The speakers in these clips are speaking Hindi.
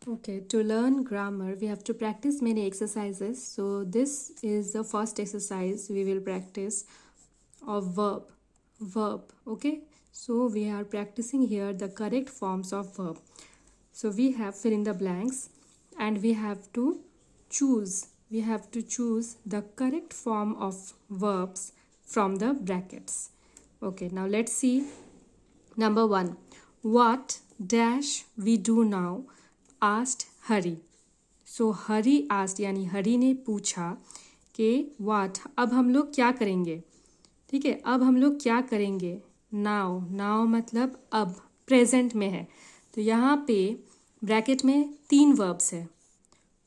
Okay, to learn grammar, we have to practice many exercises. So, this is the first exercise we will practice of verb. Verb, okay? So, we are practicing here the correct forms of verb. So, we have fill in the blanks and we have to choose. We have to choose the correct form of verbs from the brackets. Okay, now let's see. Number 1. What dash we do now? Asked Hari. So Hari asked यानी हरी ने पूछा कि वाट अब हम लोग क्या करेंगे. ठीक है, अब हम लोग क्या करेंगे. नाउ, नाउ मतलब अब, प्रेजेंट में है. तो यहाँ पे ब्रैकेट में 3 वर्ब्स है.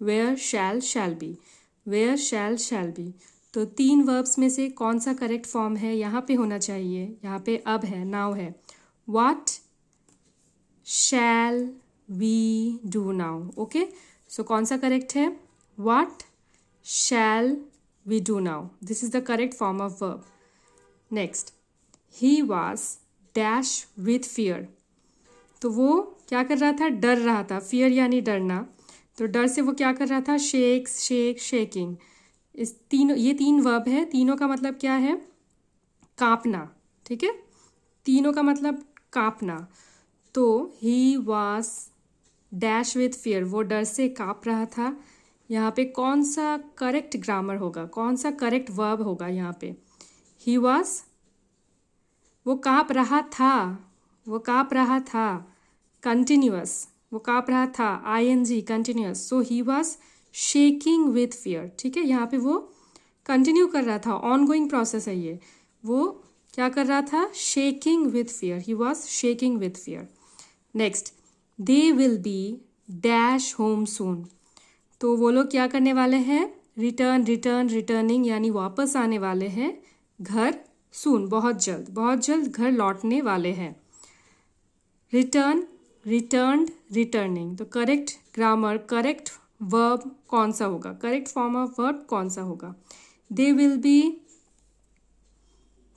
Were, shall, shall be. Were, shall, shall be. तो 3 वर्ब्स में से कौन सा करेक्ट फॉर्म है यहाँ पे होना चाहिए. यहाँ पे अब है, नाउ है. What shall we do now. Okay, so कौन सा करेक्ट है. What shall we do now. This is the correct form of verb. Next, he was dash with fear. तो वो क्या कर रहा था, डर रहा था. फियर यानी डरना. तो डर से वो क्या कर रहा था, शेक, शेक, शेकिंग. इस तीनों, ये 3 वर्ब है. तीनों का मतलब क्या है, कांपना. ठीक है, तीनों का मतलब कांपना. तो ही वॉज डैश विथ फियर, वो डर से काँप रहा था. यहाँ पे कौन सा करेक्ट ग्रामर होगा, कौन सा करेक्ट वर्ब होगा यहाँ पे. ही वॉज, वो काँप रहा था, वो काँप रहा था. कंटिन्यूअस, वो काँप रहा था. ING, continuous. So he was shaking with fear. ठीक है, यहाँ पे वो कंटिन्यू कर रहा था, ऑन गोइंग प्रोसेस है ये. वो क्या कर रहा था, shaking with fear. He was shaking with fear. Next, they will be dash home soon. तो वो लोग क्या करने वाले हैं, रिटर्न, रिटर्न, रिटर्निंग यानी वापस आने वाले हैं घर. सून बहुत जल्द, बहुत जल्द घर लौटने वाले हैं. Return, returned, returning. तो करेक्ट ग्रामर, करेक्ट वर्ब कौन सा होगा, करेक्ट फॉर्म ऑफ वर्ब कौन सा होगा. दे विल बी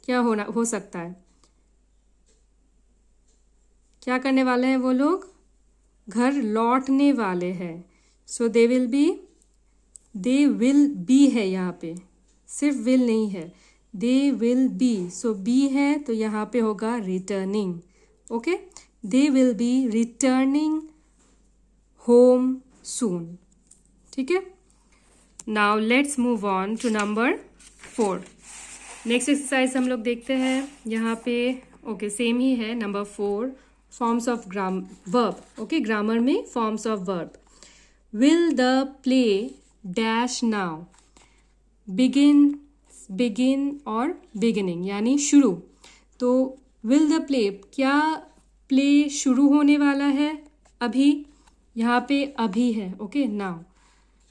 क्या होना हो सकता है, क्या करने वाले हैं वो लोग, घर लौटने वाले हैं. So they will be, they will be है यहाँ पे, सिर्फ विल नहीं है. They will be, so be है तो यहाँ पे होगा returning. Okay, they will be returning home soon. ठीक है, now let's move on to number 4. Next exercise हम लोग देखते हैं यहाँ पे. ओके, सेम ही है. Number 4, forms of verb. Okay, grammar में forms of verb. Will the play dash now. Begin, begin और बिगिनिंग यानी शुरू. तो विल द प्ले, क्या प्ले शुरू होने वाला है अभी, यहाँ पे अभी है. Okay, now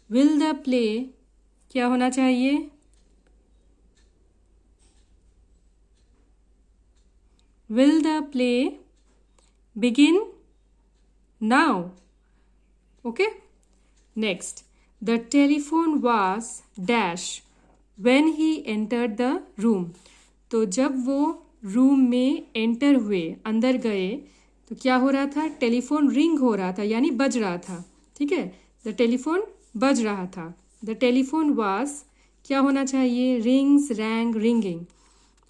will the play क्या होना चाहिए, will the play begin now. Okay, next, the telephone was dash when he entered the room. तो जब वो रूम में एंटर हुए, अंदर गए, तो क्या हो रहा था, टेलीफोन रिंग हो रहा था यानी बज रहा था. ठीक है, द टेलीफोन बज रहा था. द टेलीफोन वाज क्या होना चाहिए, रिंग्स, रैंग, रिंगिंग.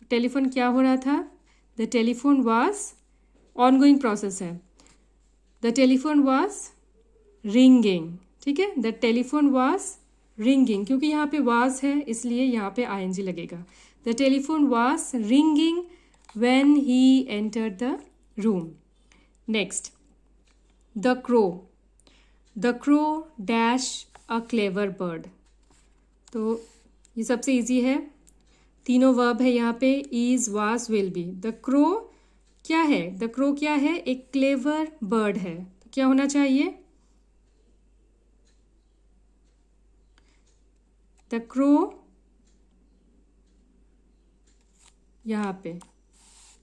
टेलीफोन क्या हो रहा था, the telephone was, ongoing process है. The telephone was ringing. ठीक है, द टेलीफोन वाज रिंगिंग, क्योंकि यहाँ पे वाज है इसलिए यहाँ पे आईएनजी लगेगा. The telephone was ringing when he entered the room. Next, the crow. The crow dash a clever bird. तो ये सबसे इजी है, तीनों वर्ब है यहाँ पे, is, was, will be. The crow क्या है, द क्रो क्या है, एक क्लेवर बर्ड है. तो क्या होना चाहिए, द क्रो यहाँ पे,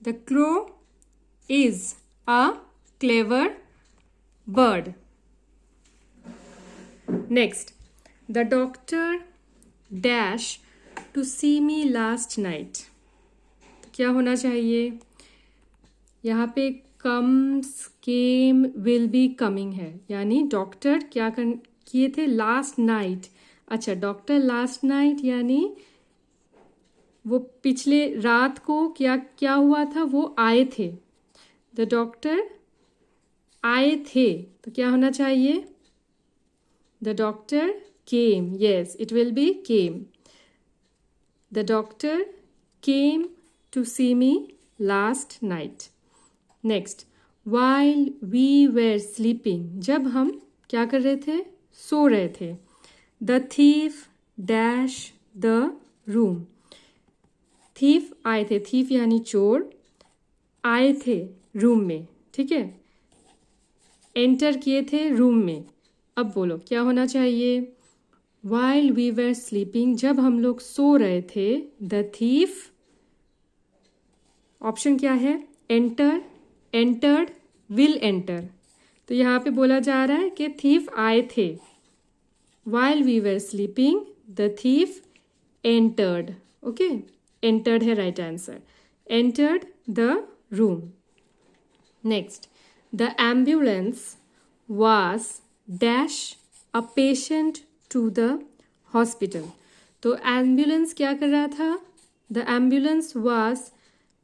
the crow is a clever bird. Next, the doctor dash to see me last night. क्या होना चाहिए, यहाँ पे comes, came, will be, coming है, यानी डॉक्टर क्या किए थे लास्ट नाइट। अच्छा, डॉक्टर लास्ट नाइट यानी वो पिछले रात को क्या क्या हुआ था, वो आए थे। द डॉक्टर आए थे, तो क्या होना चाहिए? The doctor came, yes it will be came. The doctor came to see me last night. Next, while we were sleeping, जब हम क्या कर रहे थे? सो रहे थे। The thief dash the room, thief आए थे, थीफ यानी चोर, आए थे रूम में, ठीक है, एंटर किए थे रूम में। अब बोलो क्या होना चाहिए? वाइल वी वर स्लीपिंग, जब हम लोग सो रहे थे, द थीफ, ऑप्शन क्या है? Enter, entered, will enter. तो यहाँ पे बोला जा रहा है कि थीफ आए थे। While we were sleeping the thief entered, okay, entered है right answer, entered the room. Next, the ambulance was dash a patient to the hospital. तो एम्बुलेंस क्या कर रहा था? द एम्बुलेंस वाज,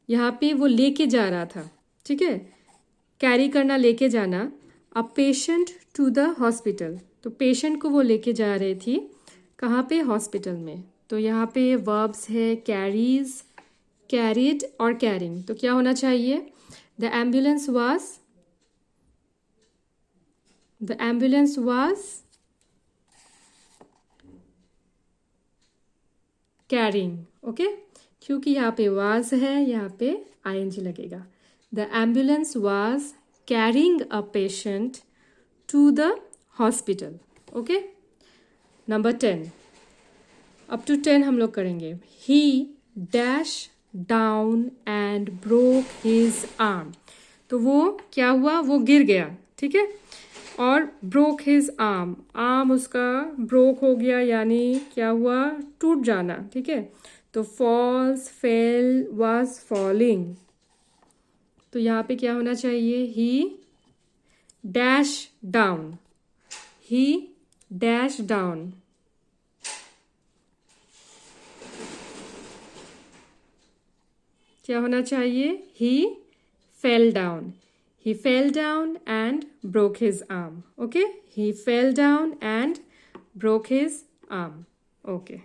यहाँ पे वो लेके जा रहा था, ठीक है, कैरी करना, लेके जाना। A patient to the hospital, तो पेशेंट को वो लेके जा रही थी, कहाँ पे? हॉस्पिटल में। तो यहाँ पे वर्ब्स है कैरीज, कैरिड और कैरिंग, तो क्या होना चाहिए? The ambulance was carrying, okay, क्योंकि यहाँ पे वाज है, यहाँ पे आईएनजी लगेगा। The ambulance was carrying a patient to the hospital, okay. Number 10, up to 10 हम लोग करेंगे। He dash down and broke his arm, तो वो क्या हुआ? वो गिर गया, ठीक है, और ब्रोक हिज आर्म, आर्म उसका ब्रोक हो गया, यानी क्या हुआ? टूट जाना, ठीक है। तो फॉल्स, फेल, वाज फॉलिंग, तो यहाँ पे क्या होना चाहिए? He dash down, he dash down, क्या होना चाहिए? He fell down, he fell down and broke his arm, okay, he fell down and broke his arm, okay.